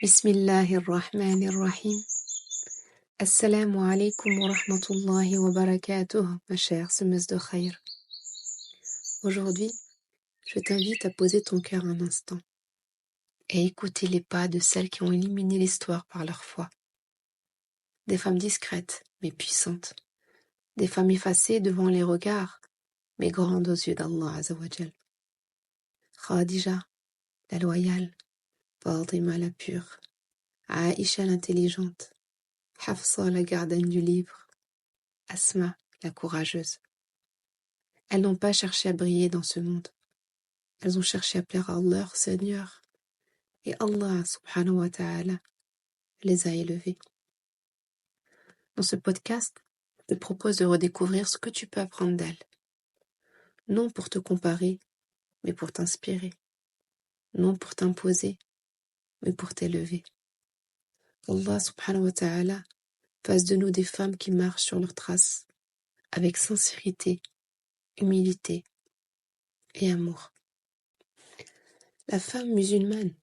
Bismillahirrahmanirrahim. Assalamu alaikum wa rahmatullahi wa barakatuh, ma chère semeuse de khayr. Aujourd'hui, je t'invite à poser ton cœur un instant et écouter les pas de celles qui ont illuminé l'histoire par leur foi. Des femmes discrètes, mais puissantes. Des femmes effacées devant les regards, mais grandes aux yeux d'Allah Azawajal. Khadija, la loyale. Fatima, la pure. Aïcha, l'intelligente. Hafsa, la gardienne du livre. Asma, la courageuse. Elles n'ont pas cherché à briller dans ce monde. Elles ont cherché à plaire à leur Seigneur. Et Allah subhanahu wa ta'ala les a élevées. Dans ce podcast, je te propose de redécouvrir ce que tu peux apprendre d'elles. Non pour te comparer, mais pour t'inspirer. Non pour t'imposer, mais pour t'élever. Allah subhanahu wa ta'ala fasse de nous des femmes qui marchent sur leurs traces, avec sincérité, humilité et amour. La femme musulmane,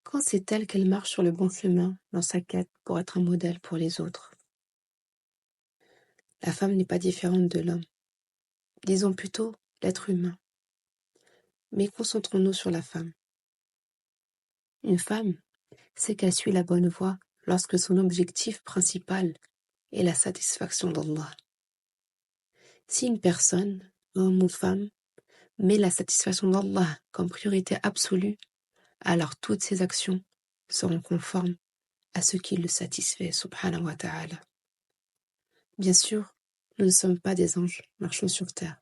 quand c'est elle qu'elle marche sur le bon chemin dans sa quête pour être un modèle pour les autres. La femme n'est pas différente de l'homme, disons plutôt l'être humain. Mais concentrons-nous sur la femme. Une femme sait qu'elle suit la bonne voie lorsque son objectif principal est la satisfaction d'Allah. Si une personne, homme ou femme, met la satisfaction d'Allah comme priorité absolue, alors toutes ses actions seront conformes à ce qui le satisfait, subhanahu wa ta'ala. Bien sûr, nous ne sommes pas des anges marchant sur terre.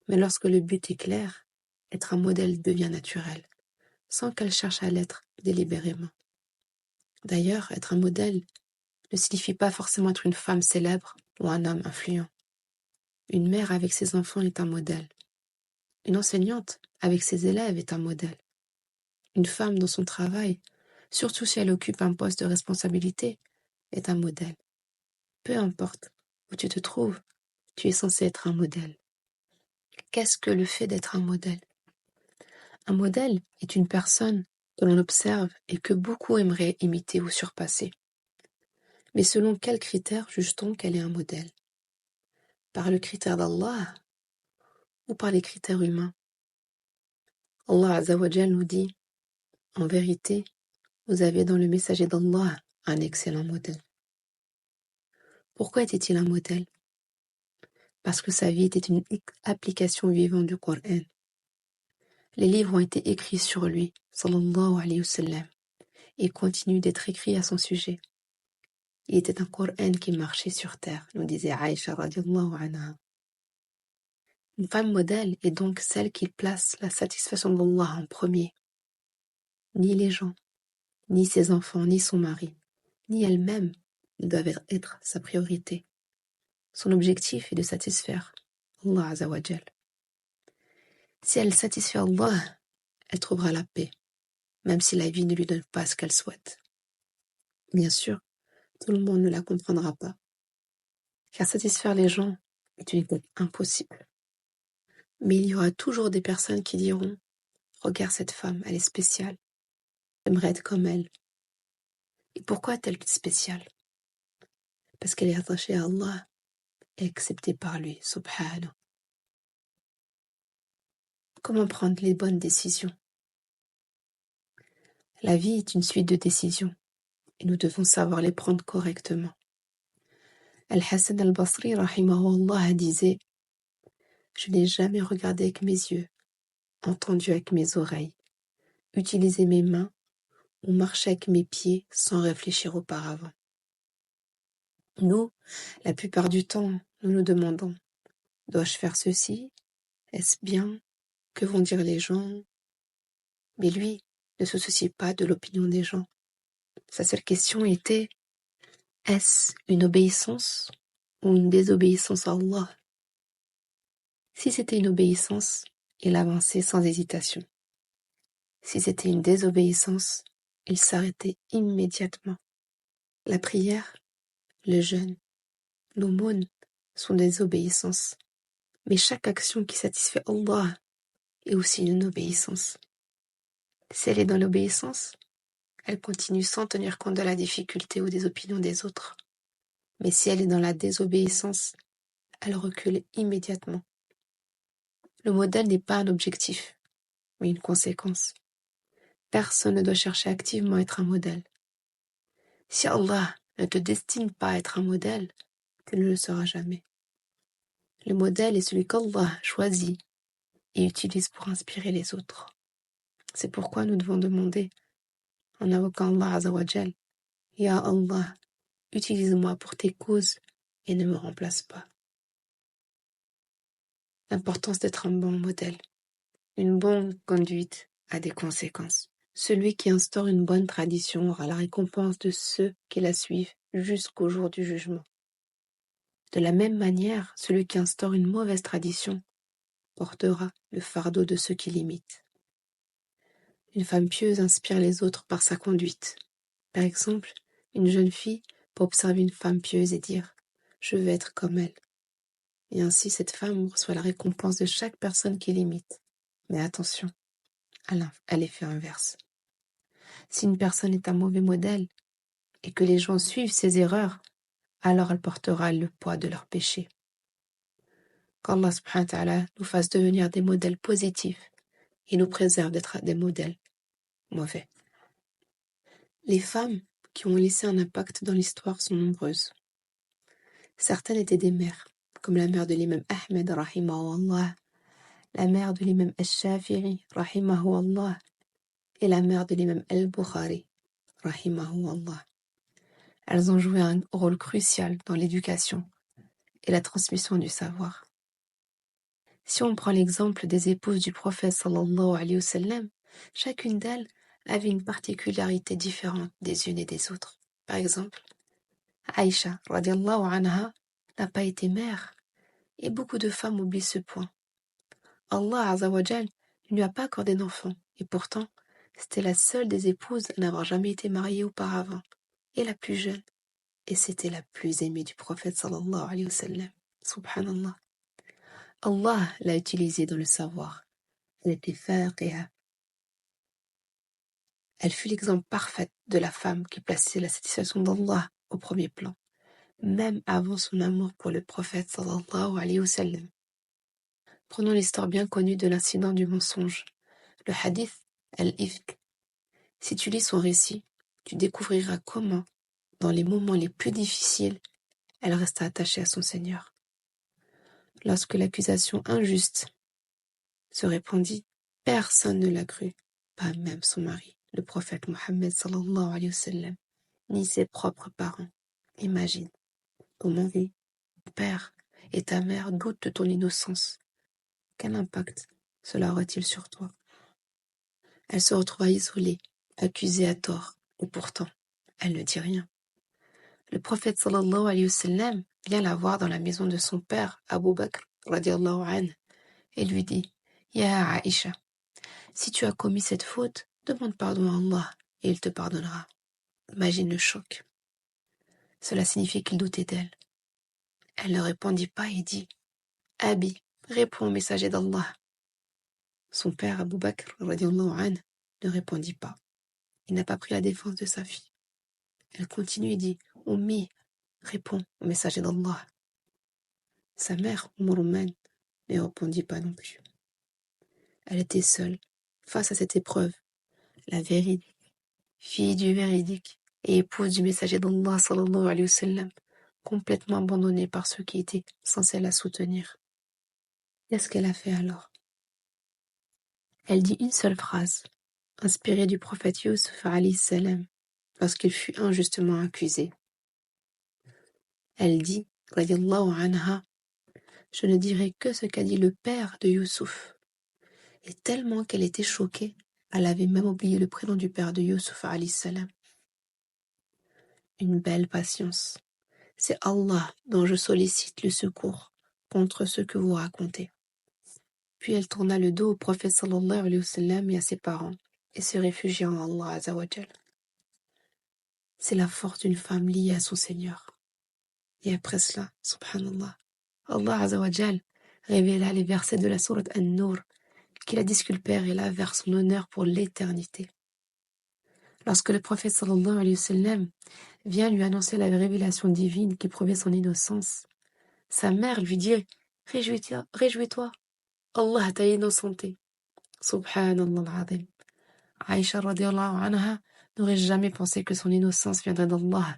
Mais lorsque le but est clair, être un modèle devient naturel, sans qu'elle cherche à l'être délibérément. D'ailleurs, être un modèle ne signifie pas forcément être une femme célèbre ou un homme influent. Une mère avec ses enfants est un modèle. Une enseignante avec ses élèves est un modèle. Une femme dans son travail, surtout si elle occupe un poste de responsabilité, est un modèle. Peu importe où tu te trouves, tu es censé être un modèle. Qu'est-ce que le fait d'être un modèle ? Un modèle est une personne que l'on observe et que beaucoup aimeraient imiter ou surpasser. Mais selon quels critères juge-t-on qu'elle est un modèle ? Par le critère d'Allah ou par les critères humains ? Allah Azawajal nous dit, en vérité, vous avez dans le messager d'Allah un excellent modèle. Pourquoi était-il un modèle ? Parce que sa vie était une application vivante du Coran. Les livres ont été écrits sur lui, sallallahu alayhi wa sallam, et continuent d'être écrits à son sujet. Il était un Coran qui marchait sur terre, nous disait Aïcha radiallahu anha. Une femme modèle est donc celle qui place la satisfaction d'Allah en premier. Ni les gens, ni ses enfants, ni son mari, ni elle-même ne doivent être sa priorité. Son objectif est de satisfaire Allah Azawajal. Si elle satisfait Allah, elle trouvera la paix, même si la vie ne lui donne pas ce qu'elle souhaite. Bien sûr, tout le monde ne la comprendra pas, car satisfaire les gens est une étape impossible. Mais il y aura toujours des personnes qui diront « Regarde cette femme, elle est spéciale. J'aimerais être comme elle. » Et pourquoi est-elle spéciale ? Parce qu'elle est attachée à Allah et acceptée par lui, subhanahu. Comment prendre les bonnes décisions ? La vie est une suite de décisions et nous devons savoir les prendre correctement. Al-Hassan al-Basri, rahimahullah, disait « Je n'ai jamais regardé avec mes yeux, entendu avec mes oreilles, utilisé mes mains ou marché avec mes pieds sans réfléchir auparavant. » Nous, la plupart du temps, nous nous demandons « Dois-je faire ceci ? Est-ce bien ? Que vont dire les gens ?» Mais lui ne se soucie pas de l'opinion des gens. Sa seule question était « Est-ce une obéissance ou une désobéissance à Allah ?» Si c'était une obéissance, il avançait sans hésitation. Si c'était une désobéissance, il s'arrêtait immédiatement. La prière, le jeûne, l'aumône sont des obéissances. Mais chaque action qui satisfait Allah est aussi une obéissance. Si elle est dans l'obéissance, elle continue sans tenir compte de la difficulté ou des opinions des autres. Mais si elle est dans la désobéissance, elle recule immédiatement. Le modèle n'est pas un objectif, mais une conséquence. Personne ne doit chercher activement à être un modèle. Si Allah ne te destine pas à être un modèle, tu ne le seras jamais. Le modèle est celui qu'Allah choisit et utilise pour inspirer les autres. C'est pourquoi nous devons demander, en invoquant Allah Azawajal, Ya Allah, utilise-moi pour tes causes et ne me remplace pas. L'importance d'être un bon modèle. Une bonne conduite a des conséquences. Celui qui instaure une bonne tradition aura la récompense de ceux qui la suivent jusqu'au jour du jugement. De la même manière, celui qui instaure une mauvaise tradition portera le fardeau de ceux qui l'imitent. Une femme pieuse inspire les autres par sa conduite. Par exemple, une jeune fille peut observer une femme pieuse et dire « je veux être comme elle ». Et ainsi cette femme reçoit la récompense de chaque personne qui l'imite. Mais attention, à l'effet inverse. Si une personne est un mauvais modèle et que les gens suivent ses erreurs, alors elle portera le poids de leurs péchés. Qu'Allah subhanahu wa ta'ala nous fasse devenir des modèles positifs et nous préserve d'être des modèles mauvais. Les femmes qui ont laissé un impact dans l'histoire sont nombreuses. Certaines étaient des mères, comme la mère de l'imam Ahmed, rahimahullah, la mère de l'imam Al-Shafi'i, rahimahullah, et la mère de l'imam Al-Bukhari, rahimahullah. Elles ont joué un rôle crucial dans l'éducation et la transmission du savoir. Si on prend l'exemple des épouses du prophète sallallahu alayhi wa sallam, chacune d'elles avait une particularité différente des unes et des autres. Par exemple, Aïcha radiallahu anha n'a pas été mère, et beaucoup de femmes oublient ce point. Allah azawajal ne lui a pas accordé d'enfant, et pourtant, c'était la seule des épouses à n'avoir jamais été mariée auparavant, et la plus jeune, et c'était la plus aimée du prophète sallallahu alayhi wa sallam. Subhanallah. Allah l'a utilisée dans le savoir. Elle était faqiha. Elle fut l'exemple parfait de la femme qui plaçait la satisfaction d'Allah au premier plan, même avant son amour pour le prophète sallallahu alayhi wa sallam. Prenons l'histoire bien connue de l'incident du mensonge, le hadith al-Ifk. Si tu lis son récit, tu découvriras comment, dans les moments les plus difficiles, elle resta attachée à son Seigneur. Lorsque l'accusation injuste se répandit, personne ne l'a cru, pas même son mari, le prophète Mohammed sallallahu alayhi wa sallam, ni ses propres parents. Imagine, ton mari, ton père et ta mère doutent de ton innocence. Quel impact cela aura-t-il sur toi? Elle se retrouva isolée, accusée à tort, et pourtant, elle ne dit rien. Le prophète sallallahu alayhi wa sallam vient la voir dans la maison de son père, Abu Bakr, radiallahu anhu, et lui dit « Ya Aïcha, si tu as commis cette faute, demande pardon à Allah, et il te pardonnera. » Imagine le choc. Cela signifie qu'il doutait d'elle. Elle ne répondit pas et dit « Abi, réponds au messager d'Allah. » Son père, Abu Bakr, radiallahu anhu, ne répondit pas. Il n'a pas pris la défense de sa fille. Elle continue et dit « Ummi, réponds au messager d'Allah. » Sa mère, Roumaine, ne répondit pas non plus. Elle était seule, face à cette épreuve, la véridique, fille du véridique et épouse du messager d'Allah sallallahu alayhi wa sallam, complètement abandonnée par ceux qui étaient censés la soutenir. Qu'est-ce qu'elle a fait alors? Elle dit une seule phrase, inspirée du prophète Yusuf alayhi salam, lorsqu'il fut injustement accusé. Elle dit, radiyallahu anha, je ne dirai que ce qu'a dit le père de Youssouf. Et tellement qu'elle était choquée, elle avait même oublié le prénom du père de Youssouf alayhi salam. Une belle patience. C'est Allah dont je sollicite le secours contre ce que vous racontez. Puis elle tourna le dos au prophète sallallahu alayhi wa sallam et à ses parents et se réfugia en Allah azawajal. C'est la force d'une femme liée à son Seigneur. Et après cela, subhanallah, Allah azawajal révéla les versets de la sourate An-Nur qui la disculpèrent et la vers son honneur pour l'éternité. Lorsque le prophète sallallahu alayhi wa sallam vient lui annoncer la révélation divine qui prouvait son innocence, sa mère lui dit « Réjouis-toi, Allah t'a innocenté. » Subhanallah al-azim. Aïcha radiallahu anha n'aurait jamais pensé que son innocence viendrait d'Allah.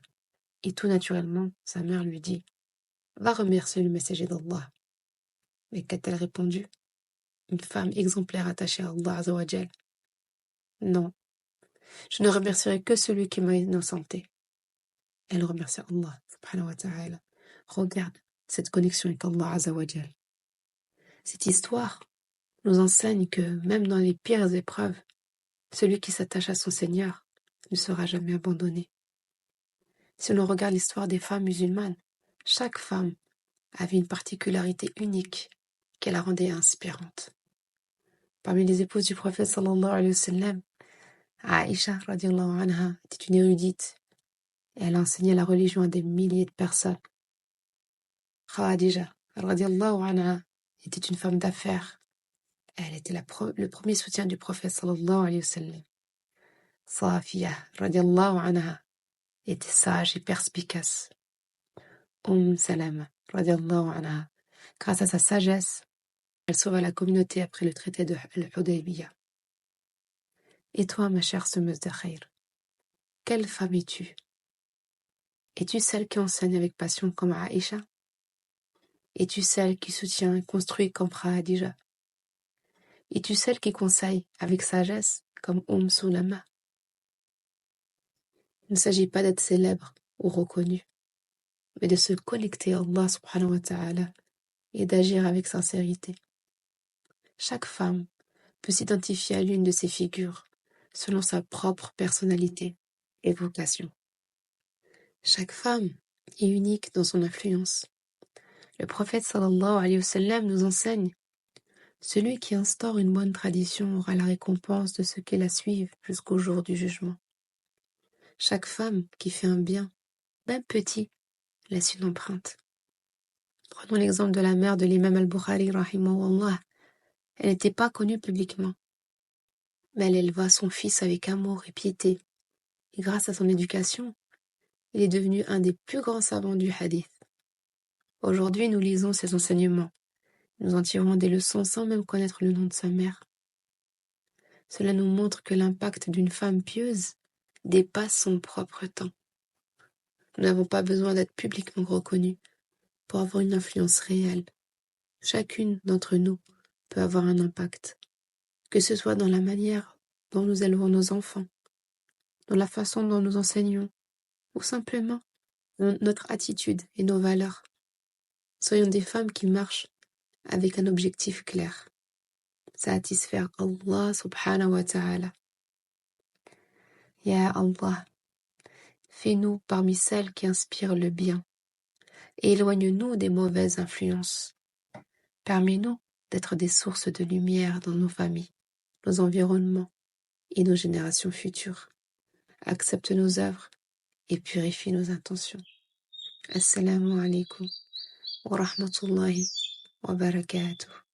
Et tout naturellement, sa mère lui dit « Va remercier le messager d'Allah. » Mais qu'a-t-elle répondu? Une femme exemplaire attachée à Allah Azza wa Jal. Non, je ne remercierai que celui qui m'a innocenté. Elle remercie Allah subhanahu wa ta'ala. Regarde cette connexion avec Allah Azza wa Jal. Cette histoire nous enseigne que même dans les pires épreuves, celui qui s'attache à son Seigneur ne sera jamais abandonné. Si l'on regarde l'histoire des femmes musulmanes, chaque femme avait une particularité unique qui la rendait inspirante. Parmi les épouses du prophète sallallahu alayhi wa sallam, Aïcha radiallahu anha était une érudite et elle a enseigné la religion à des milliers de personnes. Khadija radiallahu anha était une femme d'affaires. Elle était le premier soutien du prophète sallallahu alayhi wa sallam. Safiya radiallahu anha était sage et perspicace. Salama radiallahu anha, grâce à sa sagesse, elle sauva la communauté après le traité de Al-Hudaybiyah. Et toi, ma chère semeuse de khayr, quelle femme es-tu? Es-tu celle qui enseigne avec passion comme Aïcha? Es-tu celle qui soutient et construit comme Khadija? Es-tu celle qui conseille avec sagesse comme Sulama? Il ne s'agit pas d'être célèbre ou reconnu, mais de se connecter à Allah subhanahu wa ta'ala et d'agir avec sincérité. Chaque femme peut s'identifier à l'une de ces figures selon sa propre personnalité et vocation. Chaque femme est unique dans son influence. Le prophète sallallahu alayhi wa sallam nous enseigne: celui qui instaure une bonne tradition aura la récompense de ceux qui la suivent jusqu'au jour du jugement. Chaque femme qui fait un bien, même petit, laisse une empreinte. Prenons l'exemple de la mère de l'imam al-Bukhari rahimahullah. Elle n'était pas connue publiquement, mais elle éleva son fils avec amour et piété. Et grâce à son éducation, il est devenu un des plus grands savants du hadith. Aujourd'hui, nous lisons ses enseignements. Nous en tirons des leçons sans même connaître le nom de sa mère. Cela nous montre que l'impact d'une femme pieuse dépasse son propre temps. Nous n'avons pas besoin d'être publiquement reconnus pour avoir une influence réelle. Chacune d'entre nous peut avoir un impact, que ce soit dans la manière dont nous élevons nos enfants, dans la façon dont nous enseignons, ou simplement dans notre attitude et nos valeurs. Soyons des femmes qui marchent avec un objectif clair: satisfaire Allah subhanahu wa ta'ala. Ya Allah, fais-nous parmi celles qui inspirent le bien et éloigne-nous des mauvaises influences. Permets-nous d'être des sources de lumière dans nos familles, nos environnements et nos générations futures. Accepte nos œuvres et purifie nos intentions. Assalamu alaikum wa rahmatullahi wa barakatuh.